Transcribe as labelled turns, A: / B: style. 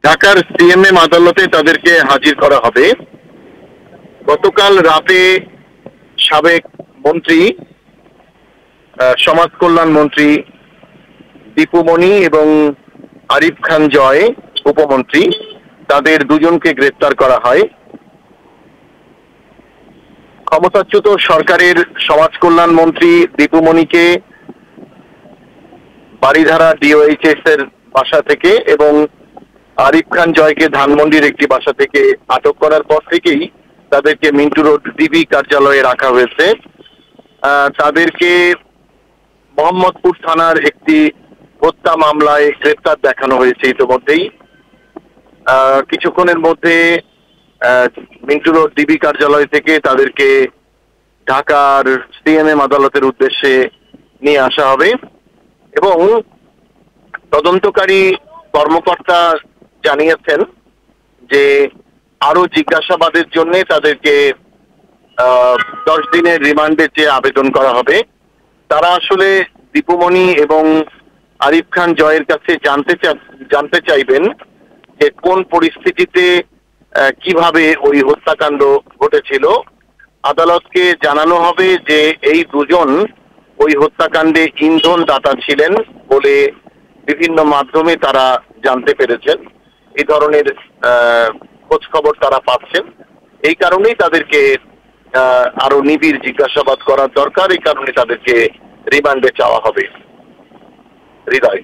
A: ঢাকার সিএমএম আদালতে তাদেরকে হাজির করা হবে। গতকাল রাতে সাবেক মন্ত্রী, সমাজ কল্যাণ মন্ত্রী দীপু মনি এবং আরিফ খান জয় উপমন্ত্রী, তাদের দুজনকে গ্রেপ্তার করা হয়। ক্ষমতাচ্যুত সরকারের সমাজ কল্যাণ মন্ত্রী দীপু মনিকে বারিধারা ডিওএইচএস এর বাসা থেকে এবং আরিফ খান জয়কে ধানমন্ডির একটি বাসা থেকে আটক করার পর থেকেই তাদেরকে মিন্টু রোড ডিবি কার্যালয়ে রাখা হয়েছে। তাদেরকে মোহাম্মদপুর থানার একটি হত্যা মামলায় গ্রেপ্তার দেখানো হয়েছে ইতিমধ্যেই। কিছুক্ষণের মধ্যে মিন্টু রোড ডিবি কার্যালয় থেকে তাদেরকে ঢাকার সিএমএম আদালতের উদ্দেশ্যে নিয়ে আসা হবে এবং তদন্তকারী কর্মকর্তা জানিয়েছেন যে আরো জিজ্ঞাসাবাদের জন্য তাদেরকে 10 দিনের রিমান্ডে চেয়ে আবেদন করা হবে। তারা আসলে দীপুমণি এবং আরিফ খান জয়ের কাছে জানতে চাইবেন যে কোন পরিস্থিতিতে কিভাবে ওই হত্যাকাণ্ড ঘটেছিল। আদালতকে জানানো হবে যে এই দুজন ওই হত্যাকাণ্ডে ইন্ধন দাতা ছিলেন বলে বিভিন্ন মাধ্যমে তারা জানতে পেরেছেন। এই ধরনের খোঁজ খবর তারা পাচ্ছেন। এই কারণেই তাদেরকে আরো নিবিড় জিজ্ঞাসাবাদ করার দরকার। এই কারণে তাদেরকে রিমান্ডে চাওয়া হবে। হৃদয়।